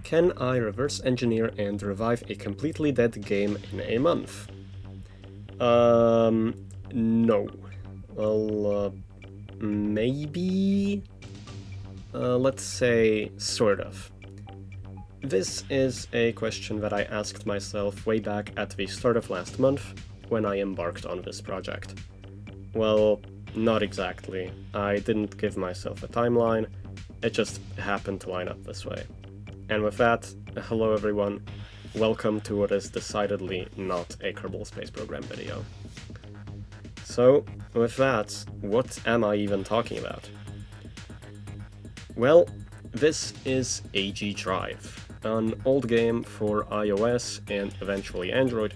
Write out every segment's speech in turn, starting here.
Can I reverse engineer and revive a completely dead game in a month? No. Well, maybe? Let's say, sort of. This is a question that I asked myself way back at the start of last month when I embarked on this project. Well, not exactly. I didn't give myself a timeline, it just happened to line up this way. And with that, hello everyone, welcome to what is decidedly not a Kerbal Space Program video. So, with that, what am I even talking about? Well, this is AG Drive, an old game for iOS and eventually Android,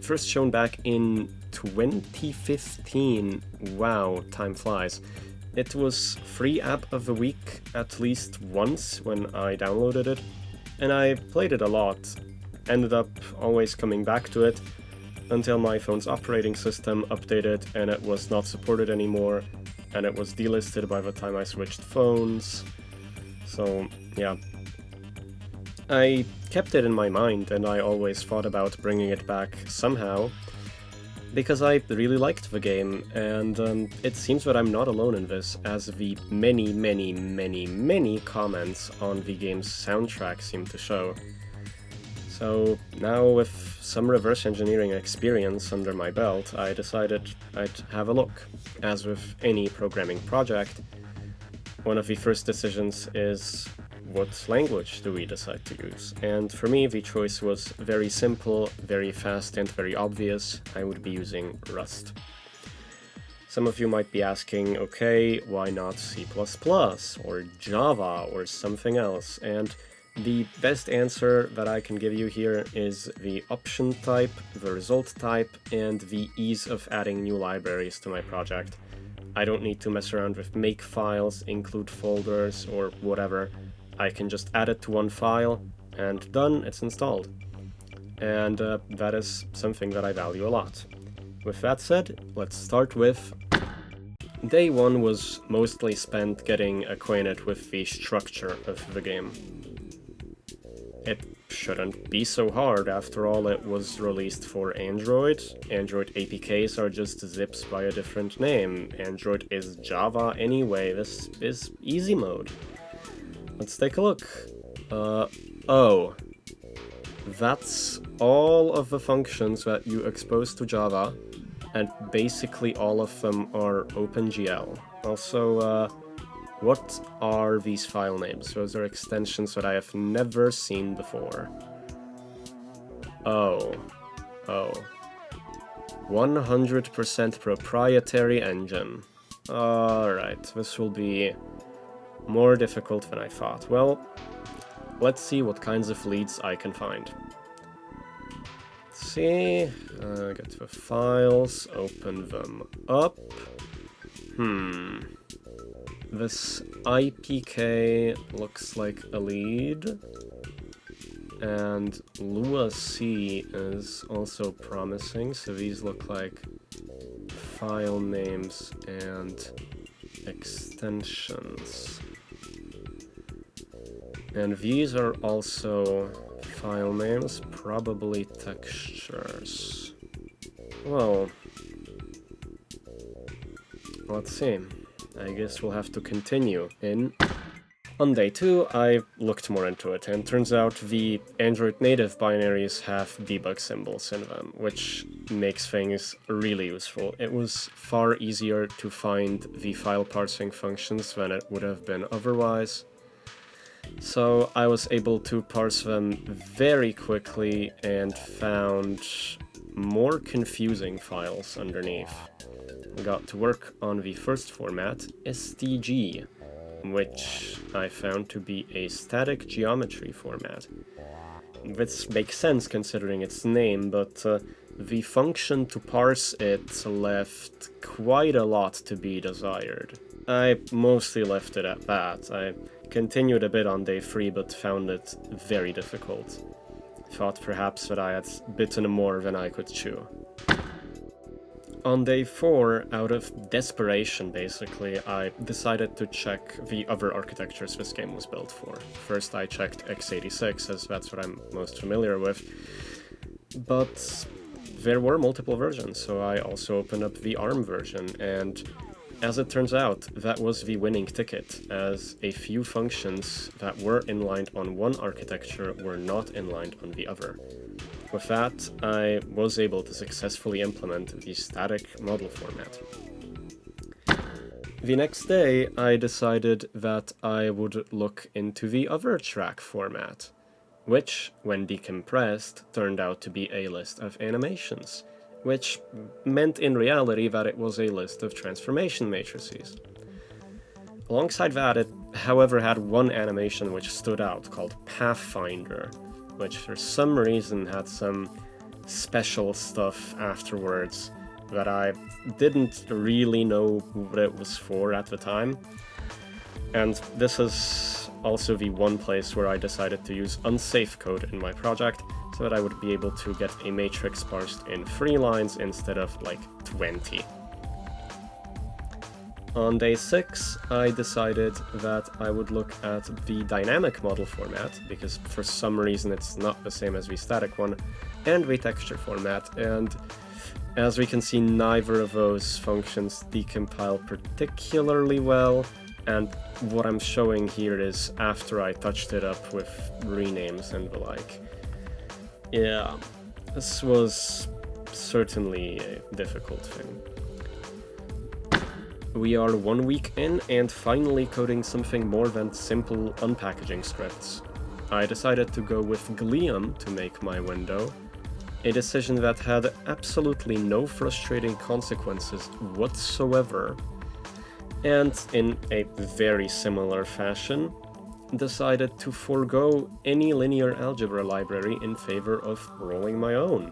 first shown back in 2015. Wow, time flies. It was free app of the week at least once when I downloaded it, and I played it a lot. Ended up always coming back to it until my phone's operating system updated and it was not supported anymore, and it was delisted by the time I switched phones. So, yeah. I kept it in my mind and I always thought about bringing it back somehow, because I really liked the game, and it seems that I'm not alone in this, as the many comments on the game's soundtrack seem to show. So now, with some reverse engineering experience under my belt, I decided I'd have a look. As with any programming project, one of the first decisions is what language do we decide to use? And for me, the choice was very simple, very fast, and very obvious. I would be using Rust. Some of you might be asking, okay, why not C++ or Java or something else? And the best answer that I can give you here is the option type, the result type, and the ease of adding new libraries to my project. I don't need to mess around with make files, include folders, or whatever. I can just add it to one file, and done, it's installed. And that is something that I value a lot. With that said, let's start with... Day one was mostly spent getting acquainted with the structure of the game. It shouldn't be so hard, after all it was released for Android. Android APKs are just zips by a different name. Android is Java anyway, this is easy mode. Let's take a look. Oh. That's all of the functions that you expose to Java, and basically all of them are OpenGL. Also, what are these file names? Those are extensions that I have never seen before. Oh. 100% proprietary engine. Alright, this will be more difficult than I thought. Well, let's see what kinds of leads I can find. Let's see, get to the files, open them up. This IPK looks like a lead, and Lua C is also promising, so these look like file names and extensions. And these are also file names, probably textures. Well, let's see. I guess we'll have to continue in... On day 2, I looked more into it, and turns out the Android native binaries have debug symbols in them, which makes things really useful. It was far easier to find the file parsing functions than it would have been otherwise. So I was able to parse them very quickly and found more confusing files underneath. I got to work on the first format, STG, which I found to be a static geometry format. This makes sense considering its name, but the function to parse it left quite a lot to be desired. I mostly left it at that. I continued a bit on day 3, but found it very difficult. Thought perhaps that I had bitten more than I could chew. On day 4, out of desperation basically, I decided to check the other architectures this game was built for. First I checked x86, as that's what I'm most familiar with, but there were multiple versions, so I also opened up the ARM version, and as it turns out, that was the winning ticket, as a few functions that were inlined on one architecture were not inlined on the other. With that, I was able to successfully implement the static model format. The next day, I decided that I would look into the other track format, which, when decompressed, turned out to be a list of animations, which meant in reality that it was a list of transformation matrices. Alongside that, it, however, had one animation which stood out, called Pathfinder, which for some reason had some special stuff afterwards that I didn't really know what it was for at the time. And this is also the one place where I decided to use unsafe code in my project, so that I would be able to get a matrix parsed in 3 lines instead of like 20. On day 6, I decided that I would look at the dynamic model format, because for some reason it's not the same as the static one, and the texture format, and as we can see, neither of those functions decompile particularly well, and what I'm showing here is after I touched it up with renames and the like. Yeah, this was certainly a difficult thing. We are 1 week in and finally coding something more than simple unpackaging scripts. I decided to go with Glium to make my window, a decision that had absolutely no frustrating consequences whatsoever, and in a very similar fashion, decided to forego any linear algebra library in favor of rolling my own.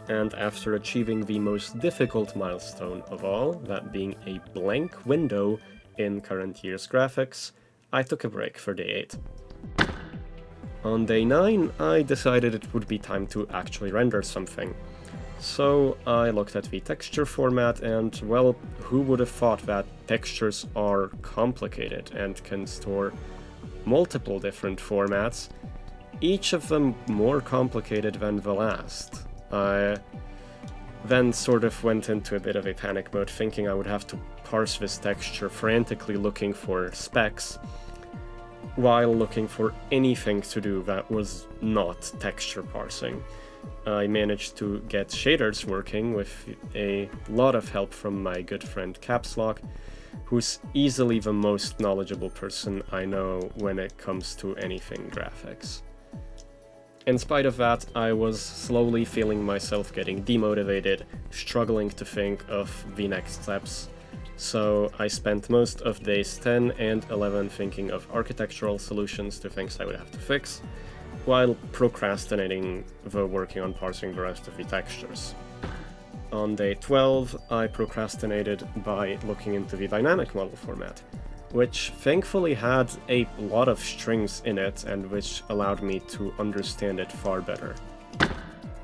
And after achieving the most difficult milestone of all, that being a blank window in current year's graphics, I took a break for day 8. On day 9, I decided it would be time to actually render something. So I looked at the texture format and, well, who would have thought that textures are complicated and can store multiple different formats, each of them more complicated than the last. I then sort of went into a bit of a panic mode, thinking I would have to parse this texture, frantically looking for specs, while looking for anything to do that was not texture parsing. I managed to get shaders working with a lot of help from my good friend Capslock, who's easily the most knowledgeable person I know when it comes to anything graphics. In spite of that, I was slowly feeling myself getting demotivated, struggling to think of the next steps, so I spent most of days 10 and 11 thinking of architectural solutions to things I would have to fix, while procrastinating the working on parsing the rest of the textures. On day 12, I procrastinated by looking into the dynamic model format, which thankfully had a lot of strings in it and which allowed me to understand it far better.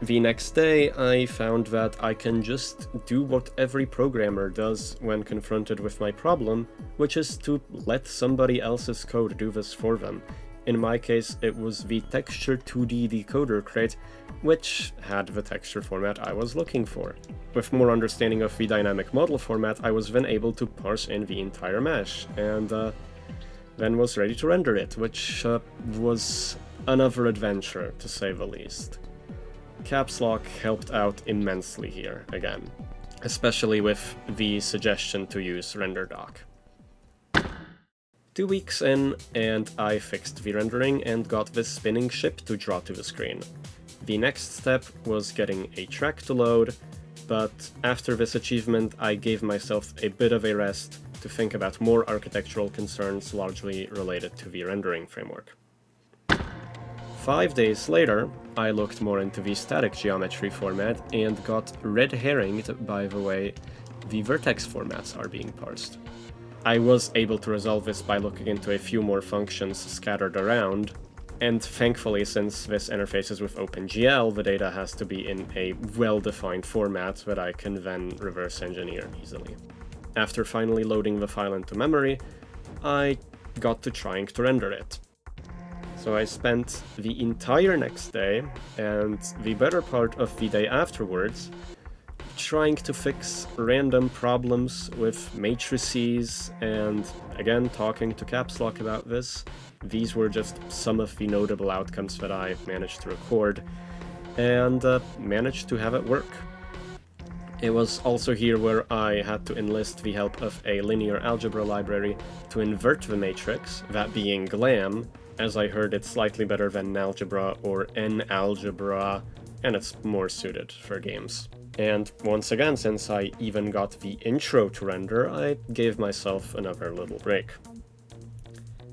The next day, I found that I can just do what every programmer does when confronted with my problem, which is to let somebody else's code do this for them. In my case, it was the Texture 2D decoder crate, which had the texture format I was looking for. With more understanding of the dynamic model format, I was then able to parse in the entire mesh, and then was ready to render it, which was another adventure, to say the least. Caps Lock helped out immensely here, again, especially with the suggestion to use RenderDoc. 2 weeks in, and I fixed the rendering and got this spinning ship to draw to the screen. The next step was getting a track to load, but after this achievement I gave myself a bit of a rest to think about more architectural concerns largely related to the rendering framework. 5 days later, I looked more into the static geometry format and got red-herringed by the way the vertex formats are being parsed. I was able to resolve this by looking into a few more functions scattered around, And thankfully, since this interfaces with OpenGL, the data has to be in a well-defined format that I can then reverse engineer easily. After finally loading the file into memory, I got to trying to render it. So I spent the entire next day and the better part of the day afterwards trying to fix random problems with matrices, and again talking to Caps Lock about this. These were just some of the notable outcomes that I managed to record, and managed to have it work. It was also here where I had to enlist the help of a linear algebra library to invert the matrix, that being GLAM, as I heard it's slightly better than Nalgebra or N-algebra, and it's more suited for games. And once again, since I even got the intro to render, I gave myself another little break.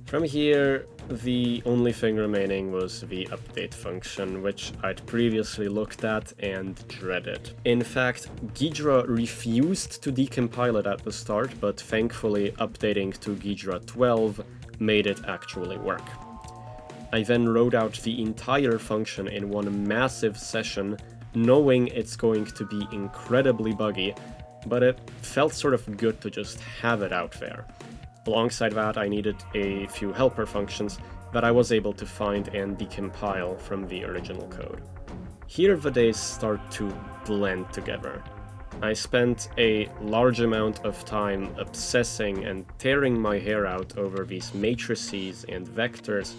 From here, the only thing remaining was the update function, which I'd previously looked at and dreaded. In fact, Ghidra refused to decompile it at the start, but thankfully updating to Ghidra 12 made it actually work. I then wrote out the entire function in one massive session, knowing it's going to be incredibly buggy, but it felt sort of good to just have it out there. Alongside that, I needed a few helper functions that I was able to find and decompile from the original code. Here the days start to blend together. I spent a large amount of time obsessing and tearing my hair out over these matrices and vectors,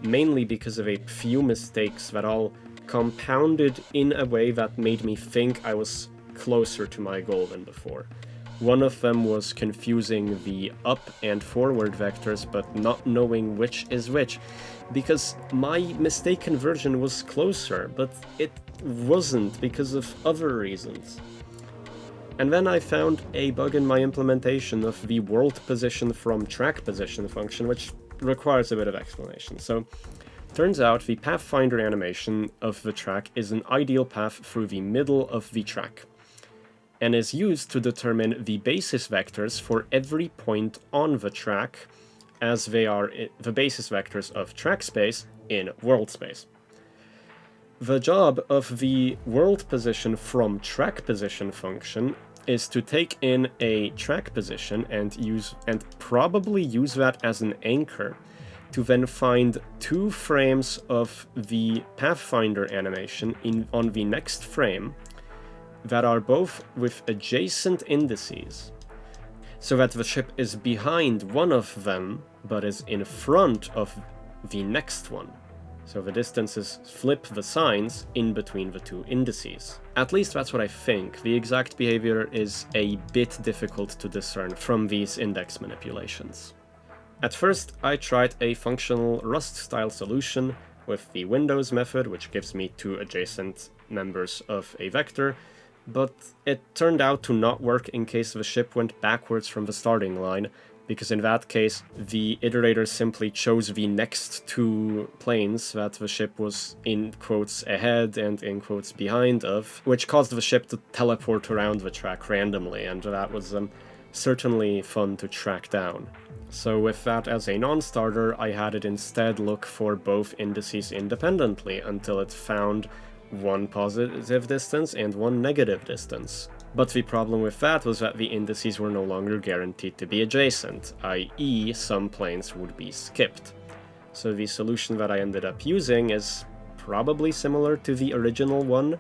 mainly because of a few mistakes that all compounded in a way that made me think I was closer to my goal than before. One of them was confusing the up and forward vectors but not knowing which is which, because my mistaken version was closer, but it wasn't because of other reasons. And then I found a bug in my implementation of the world position from track position function, which requires a bit of explanation. So, turns out the pathfinder animation of the track is an ideal path through the middle of the track, and is used to determine the basis vectors for every point on the track, as they are the basis vectors of track space in world space. The job of the world position from track position function is to take in a track position and probably use that as an anchor to then find 2 frames of the pathfinder animation on the next frame that are both with adjacent indices, so that the ship is behind one of them but is in front of the next one. So the distances flip the signs in between the 2 indices. At least that's what I think. The exact behavior is a bit difficult to discern from these index manipulations. At first, I tried a functional Rust-style solution with the Windows method, which gives me 2 adjacent members of a vector, but it turned out to not work in case the ship went backwards from the starting line, because in that case, the iterator simply chose the next 2 planes that the ship was in quotes ahead and in quotes behind of, which caused the ship to teleport around the track randomly, and that was certainly fun to track down. So with that as a non-starter, I had it instead look for both indices independently until it found 1 positive distance and 1 negative distance. But the problem with that was that the indices were no longer guaranteed to be adjacent, i.e. some planes would be skipped. So the solution that I ended up using is probably similar to the original one.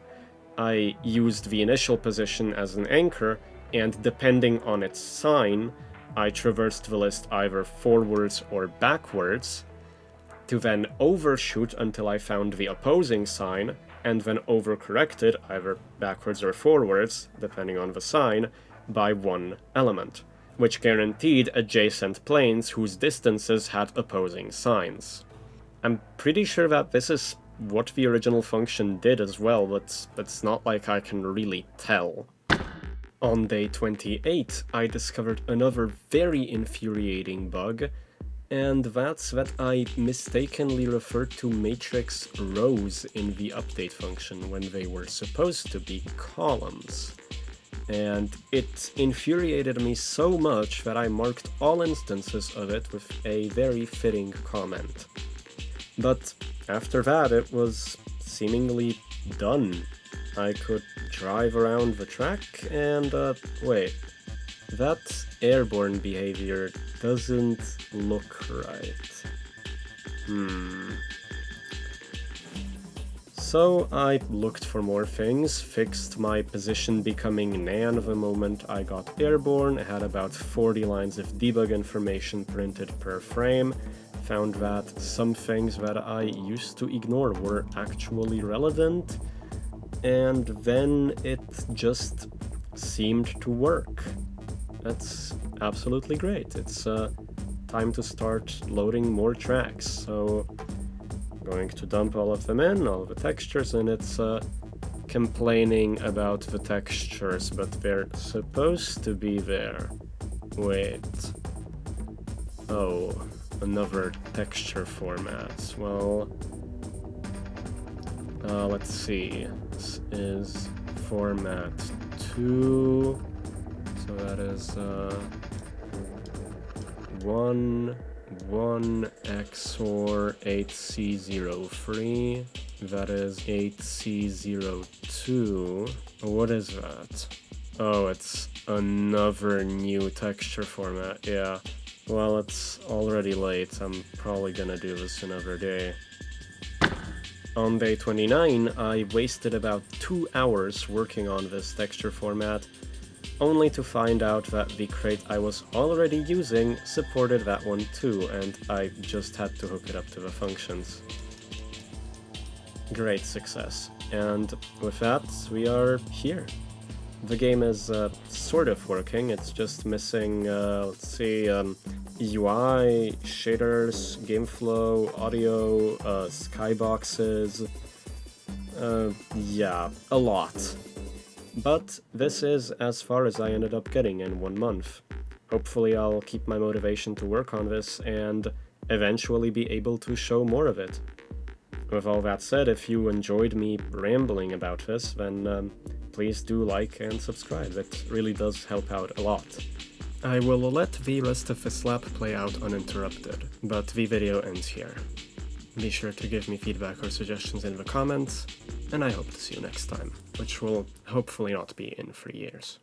I used the initial position as an anchor, and depending on its sign, I traversed the list either forwards or backwards, to then overshoot until I found the opposing sign, and then overcorrected either backwards or forwards, depending on the sign, by 1 element, which guaranteed adjacent planes whose distances had opposing signs. I'm pretty sure that this is what the original function did as well, but it's not like I can really tell. On day 28, I discovered another very infuriating bug, and that's that I mistakenly referred to matrix rows in the update function when they were supposed to be columns. And it infuriated me so much that I marked all instances of it with a very fitting comment. But after that, it was seemingly done. I could drive around the track and, wait, that airborne behavior doesn't look right. So I looked for more things, fixed my position becoming nan the moment I got airborne, had about 40 lines of debug information printed per frame, found that some things that I used to ignore were actually relevant, and then it just seemed to work. That's absolutely great. It's time to start loading more tracks, so going to dump all of them in, all the textures, and it's complaining about the textures, but they're supposed to be there. Wait. Oh, another texture format. Well, let's see. This is format 2, so that is 1 XOR 8C03, that is 8C02. What is that? Oh, it's another new texture format, yeah. Well, it's already late, I'm probably gonna do this another day. On day 29, I wasted about 2 hours working on this texture format, only to find out that the crate I was already using supported that one too, and I just had to hook it up to the functions. Great success. And with that, we are here. The game is sort of working, it's just missing, let's see, UI, shaders, game flow, audio, skyboxes, yeah, a lot. But this is as far as I ended up getting in 1 month. Hopefully I'll keep my motivation to work on this and eventually be able to show more of it. With all that said, if you enjoyed me rambling about this, then please do like and subscribe. It really does help out a lot. I will let the rest of this lap play out uninterrupted, but the video ends here. Be sure to give me feedback or suggestions in the comments, and I hope to see you next time, which will hopefully not be in 3 years.